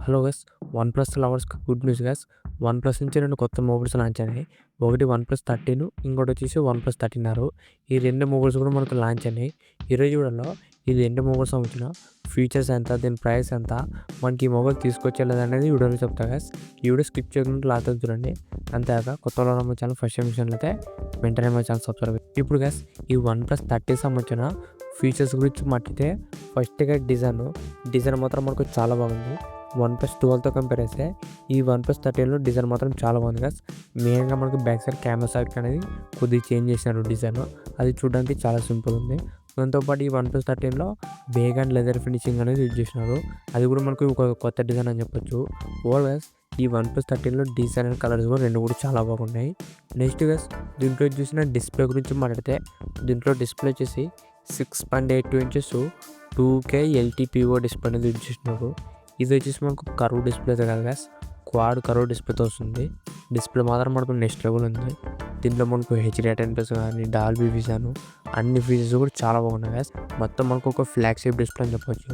Hello guys, OnePlus లవర్స్‌కి good news guys. OnePlus నుంచి 2 కొత్త మొబైల్స్ లాంచ్ అయినాయి. ఒకటి వన్ ప్లస్ 13, ఇంకోటి వచ్చేసి వన్ ప్లస్ 13 ఈ 2 మొబైల్స్ కూడా మనకు లాంచ్ అయినాయి. ఈరోజు వీడియోలో ఈ 2 మొబైల్స్ సంబంధించిన ఫీచర్స్ ఎంత, దీని ప్రైస్ ఎంత, మనకి ఈ మొబైల్ తీసుకొచ్చేది అనేది వీడియోలో చెప్తా గైస్. ఈ వీడియో స్కిప్ చేయకుండా లాస్ట్ వరకు చూడండి. అంతేకాక కొత్త వాళ్ళు మన ఛానల్ ఫస్ట్ టైం చూసినట్లయితే వెంటనే మా ఛానల్ సబ్స్క్రైబ్. ఇప్పుడు గైస్ ఈ వన్ ప్లస్ 30 సంబంధించిన ఫీచర్స్ గురించి మాట్లాడితే ఫస్ట్గా డిజైన్ మాత్రం మనకు చాలా బాగుంది. వన్ ప్లస్ 12తో కంపేర్ చేస్తే ఈ వన్ ప్లస్ 13లో డిజైన్ మాత్రం చాలా బాగుంది గైస్. మెయిన్గా మనకు బ్యాక్ సైడ్ కెమెరా సైడ్ అనేది కొద్దిగా చేంజ్ చేసినారు డిజైన్. అది చూడడానికి చాలా సింపుల్ ఉంది. దాంతోపాటు ఈ వన్ ప్లస్ 13లో బేగ్ అండ్ లెదర్ ఫినిషింగ్ అనేది యూజ్ చేసినారు. అది కూడా మనకు ఒక కొత్త డిజైన్ అని చెప్పొచ్చు. ఓవర్ గైస్ ఈ వన్ ప్లస్ 13లో డిజైన్ అండ్ కలర్స్ కూడా రెండు కూడా చాలా బాగున్నాయి. నెక్స్ట్ గైస్ దీంట్లో చూసిన డిస్ప్లే గురించి మాట్లాడితే దీంట్లో డిస్ప్లే వచ్చేసి 6.82 ఇంచెస్ 2K LTPO డిస్ప్లే అనేది యూజ్ చేసినారు. ఇది వచ్చేసి మనకు కర్వ్ డిస్ప్లేతో కాదు గైస్, క్వాడ్ కర్వ్ డిస్ప్లేతో వస్తుంది. డిస్ప్లే మాత్రం మనకు నెక్స్ట్ లెవెల్ ఉంది. దీంట్లో మనకు HD10+ కానీ డాల్బీ విజన్ అన్ని ఫీచర్స్ కూడా చాలా బాగున్నాయి గైస్. మొత్తం మనకు ఒక ఫ్లాగ్షిప్ డిస్ప్లే అని చెప్పొచ్చు.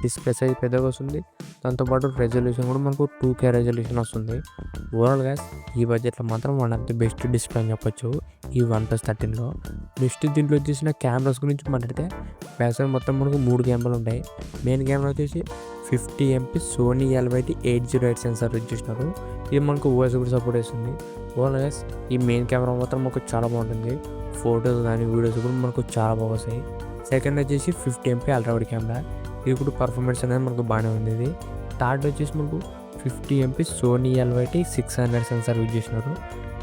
డిస్ప్లే సైజ్ పెద్దగా వస్తుంది. దాంతోపాటు రెజల్యూషన్ కూడా మనకు 2K రెజల్యూషన్ వస్తుంది. ఓవరాల్ గైస్ ఈ బడ్జెట్లో మాత్రం one of the best display అని చెప్పొచ్చు ఈ వన్ ప్లస్ 13లో. నెక్స్ట్ దీంట్లో వచ్చేసిన కెమెరాస్ గురించి మాట్లాడితే బ్యాక్ సైడ్ మొత్తం మనకు 3 కెమెరాలు ఉంటాయి. మెయిన్ కెమెరా వచ్చేసి 50 MP Sony LYT 808 sensor use చేసినారు. ఇది మనకు ఓఎస్ కూడా సపోర్ట్ చేస్తుంది. ఓవరాల్ గైస్ ఈ మెయిన్ కెమెరా మాత్రం మనకు చాలా బాగుంటుంది. ఫొటోస్ కానీ వీడియోస్ కూడా మనకు చాలా బాగా వస్తాయి. సెకండ్ వచ్చేసి 50 MP అల్ట్రా వైడ్ కెమెరా. ఇది కూడా పర్ఫార్మెన్స్ అనేది మనకు బాగానే ఉంది. థర్డ్ వచ్చేసి మనకు 50 MP Sony LYT 600 sensor use చేసినారు.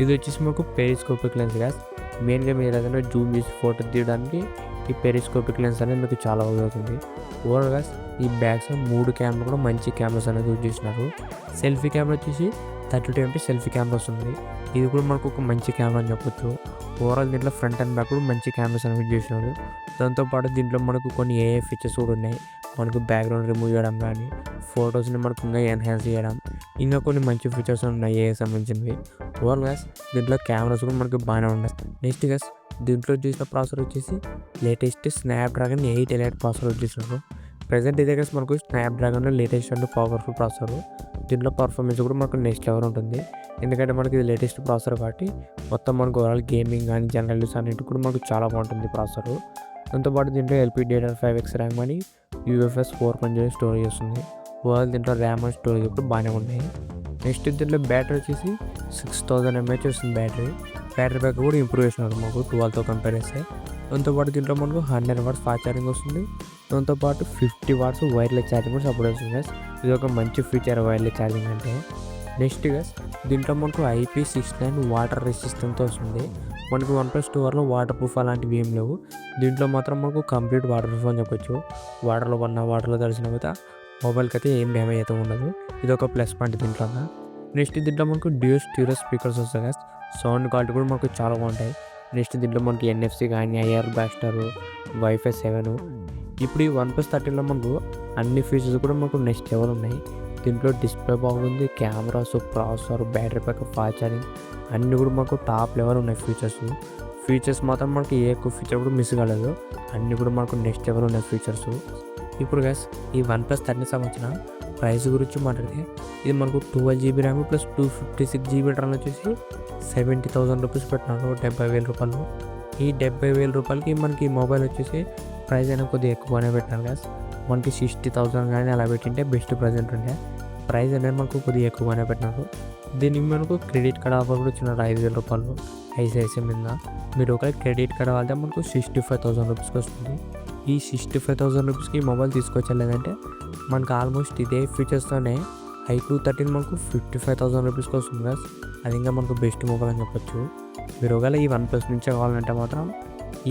ఇది వచ్చేసి మనకు పెరిస్కోపిక్ లెన్స్ గ్యాస్. మెయిన్గా మీరు ఏదైనా జూమ్ చేసి ఫోటో తీయడానికి ఈ పెరిస్కోపిక్ లెన్స్ అనేది మీకు చాలా బాగా అవుతుంది. ఓవరాల్ గ్యాస్ ఈ బ్యాక్ సైడ్ 3 కెమెరా కూడా మంచి కెమెరాస్ అనేది యూజ్ చేసినారు. సెల్ఫీ కెమెరా వచ్చేసి 32 MP సెల్ఫీ కెమెరా వస్తుంది. ఇది కూడా మనకు ఒక మంచి కెమెరా అని చెప్పొచ్చు. ఓవరాల్ దీంట్లో ఫ్రంట్ అండ్ బ్యాక్ కూడా మంచి కెమెరాస్ అనేవి యూజ్ చేసినారు. దాంతోపాటు దీంట్లో మనకు కొన్ని AI ఫీచర్స్ కూడా ఉన్నాయి. మనకు బ్యాక్గ్రౌండ్ రిమూవ్ చేయడం కానీ ఫొటోస్ని మనకు ఇంకా ఎన్హాన్స్ చేయడం ఇంకా కొన్ని మంచి ఫీచర్స్ ఉన్నాయి AI సంబంధించినవి. ఓవరాల్ గ్యాస్ దీంట్లో కెమెరాస్ కూడా మనకు బాగానే ఉన్నాయి. నెక్స్ట్ గ్యాస్ దీంట్లో చూసిన ప్రాసెసర్ వచ్చేసి latest Snapdragon 8 elite processor use చేసినారు. ప్రజెంట్ ఇదే గైస్ మనకు స్నాప్డ్రాగన్లో లేటెస్ట్ అండ్ పవర్ఫుల్ ప్రాసెసర్. దీంట్లో పర్ఫార్మెన్స్ కూడా మనకు నెక్స్ట్ లెవెల్ ఉంటుంది. ఎందుకంటే మనకి ఇది లేటెస్ట్ ప్రాసెసర్ కాబట్టి మొత్తం మనకు ఓవరాల్ గేమింగ్ కానీ జనరల్ యూస్ అన్నిటి కూడా మనకు చాలా బాగుంటుంది ప్రాసెసర్. దాంతోపాటు దీంట్లో LPDDR5X ర్యామ్ కానీ UFS 4.0 స్టోరేజ్ వస్తుంది. ఓవరాల్ దీంట్లో ర్యామ్ అండ్ స్టోరేజ్ కూడా బాగానే ఉన్నాయి. నెక్స్ట్ దీంట్లో బ్యాటరీ వచ్చేసి 6000 mAh వస్తుంది. బ్యాటరీ బ్యాక్ కూడా ఇంప్రూవ్ చేసినారు మాకు 12తో కంపేర్ చేస్తే. దాంతోపాటు దీంట్లో మనకు 100 watts ఫాస్ట్ ఛార్జింగ్ వస్తుంది. దాంతోపాటు 50 watts వైర్లెస్ ఛార్జింగ్ కూడా సపోర్ట్ చేస్తుంది. ఇది ఒక మంచి ఫీచర్ వైర్లెస్ ఛార్జింగ్ అంటే. నెక్స్ట్ గైస్ దీంట్లో మనకు IP69 వాటర్ రెసిస్టెంట్తో వస్తుంది. మనకు వన్ ప్లస్ 2లో వాటర్ ప్రూఫ్ అలాంటివి ఏం లేవు. దీంట్లో మాత్రం మనకు కంప్లీట్ వాటర్ ప్రూఫ్ అని చెప్పొచ్చు. వాటర్లో వాటర్లో తడిసిన తర్వాత మొబైల్కి అయితే ఏం డ్యామేజ్ అయితే ఉండదు. ఇది ఒక ప్లస్ పాయింట్ దీంట్లో. నెక్స్ట్ దీంట్లో మనకు డ్యూయల్ స్టీరియో స్పీకర్స్ వస్తాయి గైస్. సౌండ్ క్వాలిటీ కూడా మనకు చాలా బాగుంటాయి. నెక్స్ట్ దీంట్లో మనకి NFC కానీ IR బ్లాస్టర్ Wi-Fi 7. ఇప్పుడు ఈ వన్ ప్లస్ 13లో మనకు అన్ని ఫీచర్స్ కూడా మనకు నెక్స్ట్ లెవెల్ ఉన్నాయి. దీంట్లో డిస్ప్లే బాగుంది, cameras, processor, battery backup, fast charging అన్నీ కూడా మనకు టాప్ లెవెల్ ఉన్నాయి. ఫీచర్స్ మాత్రం మనకి ఏ ఎక్కువ ఫీచర్ కూడా మిస్ కాలేదు. అన్నీ కూడా మనకు నెక్స్ట్ లెవెల్ ఉన్నాయి ఫీచర్స్. ఇప్పుడు గైస్ ఈ వన్ ప్లస్ 13 సంబంధించిన ప్రైస్ గురించి మాట్లాడితే ఇది మనకు 12GB RAM plus 256GB RAM వచ్చేసి 70,000 రూపీస్ పెట్టినారు, 70,000 రూపాయలు. ఈ 70,000 రూపాయలకి మనకి మొబైల్ వచ్చేసి ప్రైస్ అయినా కొద్దిగా ఎక్కువనే పెట్టినారు గైస్. మనకి 60,000 కానీ అలా పెట్టింటే బెస్ట్ ప్రజెంట్ ఉండే. ప్రైస్ అనేది మనకు కొద్దిగా ఎక్కువగానే పెట్టినారు. దీనికి మనకు క్రెడిట్ కార్డ్ ఆఫర్ కూడా ఇచ్చినారు 5,000 రూపాయలు ICICI మీద. మీరు ఒక క్రెడిట్ కార్డ్ వాడితే మనకు 65,000 రూపీస్కి వస్తుంది. ఈ 65,000 రూపీస్కి మొబైల్ తీసుకొచ్చలేదంటే మనకు ఆల్మోస్ట్ ఇదే ఫీచర్స్తోనే iQOO 13 మనకు 55,000 రూపీస్కి వస్తుంది గైస్. అది ఇంకా మనకు బెస్ట్ మొబైల్ అని చెప్పొచ్చు. మీరు ఒకవేళ ఈ వన్ ప్లస్ నుంచే కావాలంటే మాత్రం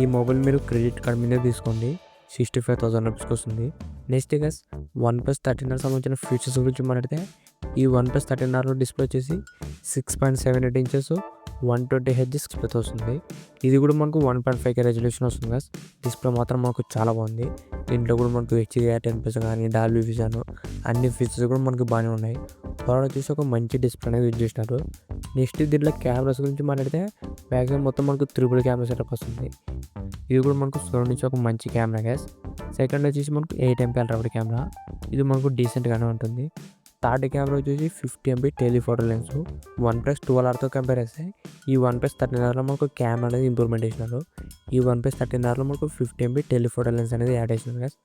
ఈ మొబైల్ మీరు క్రెడిట్ కార్డ్ మీదే తీసుకోండి, 65,000 రూపీస్కి వస్తుంది. నెక్స్ట్ గైస్ వన్ ప్లస్ 13 సంబంధించిన ఫీచర్స్ గురించి మాట్లాడితే ఈ వన్ ప్లస్ 13లో డిస్ప్లే వచ్చేసి 6.78 ఇంచెస్ 120Hz డిస్ప్లేతో వస్తుంది. ఇది కూడా మనకు 1.5K రెజల్యూషన్ వస్తుంది గైస్. డిస్ప్లే మాత్రం మనకు చాలా బాగుంది. దీంట్లో కూడా మనకు HD10+ కానీ డాల్బీ విజన్ అన్ని ఫీచర్స్ కూడా మనకు బాగానే ఉన్నాయి. ఓవరాల్ వచ్చేసి ఒక మంచి డిస్ప్లే అనేది యూజ్ చేసినారు. నెక్స్ట్ దీంట్లో కెమెరాస్ గురించి మాట్లాడితే బ్యాక్ సైడ్ మొత్తం మనకు 3 కెమెరా సెటప్ వస్తుంది. ఇది కూడా మనకు సోనీ నుంచి ఒక మంచి కెమెరా గ్యాస్. సెకండ్ వచ్చేసి మనకు 8 MP అల్ట్రా వైడ్ కెమెరా. ఇది మనకు డీసెంట్గానే ఉంటుంది. థర్డ్ కెమెరా వచ్చేసి 50 ఎంపీ టెలిఫోటో లెన్స్. వన్‌ప్లస్ 12Rతో కంపేర్ చేస్తే ఈ వన్‌ప్లస్ 13Rలో మనకు కెమెరా అనేది ఇంప్రూవ్‌మెంట్ చేసినారు. ఈ వన్‌ప్లస్ 13Rలో మనకు 50 ఎంపీ టెలిఫోటో లెన్స్ అనేది యాడ్ చేసినారు గైస్.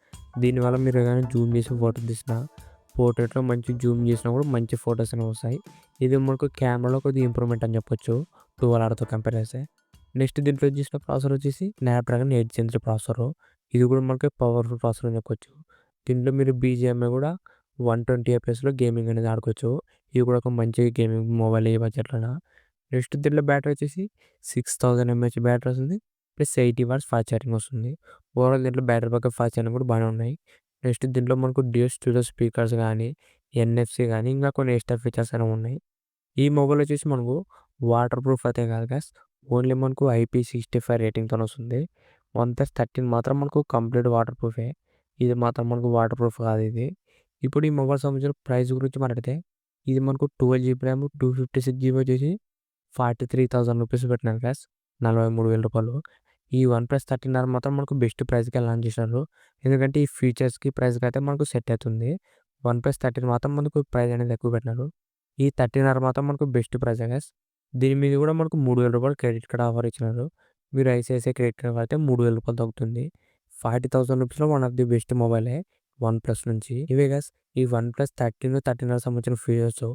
దీనివల్ల మీరు ఏదైనా జూమ్ చేసి ఫోటో తీసినా, పోర్ట్రేట్‌లో మంచి జూమ్ చేసినా కూడా మంచి ఫోటోస్ అనేవి వస్తాయి. ఇది మనకు కెమెరాలో కొద్దిగా ఇంప్రూవ్‌మెంట్ అని చెప్పొచ్చు 12Rతో కంపేర్ చేస్తే. నెక్స్ట్ దీంట్లో యూజ్ చేసిన ప్రాసెసర్ వచ్చేసి స్నాప్‌డ్రాగన్ 8 జెన్ 3 ప్రాసెసరు. ఇది కూడా మనకి పవర్‌ఫుల్ ప్రాసెసర్ అని చెప్పొచ్చు. దీంట్లో మీరు బీజీఎంఐ కూడా 120 ఎఫ్‌పిఎస్‌లో గేమింగ్ అనేది ఆడుకోవచ్చు. ఇది కూడా ఒక మంచి గేమింగ్ మొబైల్ ఈ బడ్జెట్‌లోన. నెక్స్ట్ దీంట్లో బ్యాటరీ వచ్చేసి 6000 ఎంఏహెచ్ బ్యాటరీ వస్తుంది. ప్లస్ 80 వాట్స్ ఫాస్ట్ ఛార్జింగ్ వస్తుంది. ఓవరాల్ దీంట్లో బ్యాటరీ బ్యాకప్, ఫాస్ట్ ఛార్జింగ్ కూడా బాగానే ఉన్నాయి. నెక్స్ట్ దీంట్లో మనకు డ్యూయల్ స్టీరియో స్పీకర్స్ కానీ, ఎన్ఎఫ్‌సి కానీ ఇంకా కొన్ని ఎక్స్ట్రా ఫీచర్స్ అనేవి ఉన్నాయి. ఈ మొబైల్ వచ్చేసి మనకు వాటర్ ప్రూఫ్ అయితే కాదు గైస్. ఓన్లీ మనకు IP65 రేటింగ్‌తోనే వస్తుంది. వన్‌ప్లస్ 13 మాత్రం మనకు కంప్లీట్ వాటర్ ప్రూఫే. ఇది మాత్రం మనకు వాటర్ ప్రూఫ్ కాదు ఇది. ఇప్పుడు ఈ మొబైల్ సంబంధించిన ప్రైస్ గురించి మాట్లాడితే ఇది మనకు 12 జీబీ ర్యామ్, 256 జీబీ వచ్చేసి 43,000 రూపీస్ పెట్టినారు గైస్. రూ. 43,000. ఈ వన్‌ప్లస్ 13R మాత్రం మనకు బెస్ట్ ప్రైస్‌కే లాంచ్ చేశారు. ఎందుకంటే ఈ ఫీచర్స్‌కి, ప్రైస్‌కి అయితే మనకు సెట్ అవుతుంది. వన్‌ప్లస్ 13 మాత్రం మనకు ప్రైస్ అనేది ఎక్కువ పెట్టినారు. ఈ 13R మాత్రం మనకు బెస్ట్ ప్రైజే గైస్. దీని మీద కూడా మనకు రూ. 3,000 క్రెడిట్ కార్డ్ ఆఫర్ ఇచ్చినారు. మీరు ఐసిఐసిఐ క్రెడిట్ కార్డ్ వాడితే రూ. 3,000 తగ్గుతుంది. 40,000 రూపీస్‌లో వన్ ఆఫ్ ది బెస్ట్ మొబైలే వన్‌ప్లస్ నుంచి. ఇవే గైస్ ఈ వన్‌ప్లస్ 13, 13R సంబంధించిన ఫీచర్స్.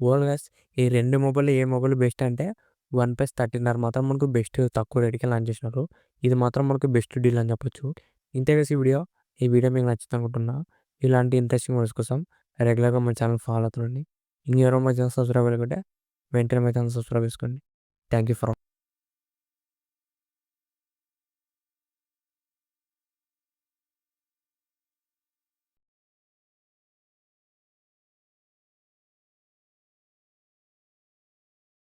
ఓవరాల్ గైస్ ఈ 2 మొబైల్‌లో ఏ మొబైల్ బెస్ట్ అంటే వన్‌ప్లస్ 13R మాత్రం మనకు బెస్ట్ తక్కువ రేట్‌కే లాంచ్ చేసినారు. ఇది మాత్రం మనకు బెస్ట్ డీల్ అని చెప్పొచ్చు. ఇంతే గైస్ ఈ వీడియో. ఈ వీడియో మీకు నచ్చింది అనుకుంటున్నా. ఇలాంటి ఇంట్రెస్టింగ్ వీడియోస్ కోసం రెగ్యులర్‌గా మన ఛానల్ ఫాలో అవుతుండండి. ఇంకెవరో మా ఛానల్ సబ్స్క్రైబ్ అవ్వకుంటే వెంటనే మా ఛానల్ సబ్స్క్రైబ్ చేసుకోండి. Thank you for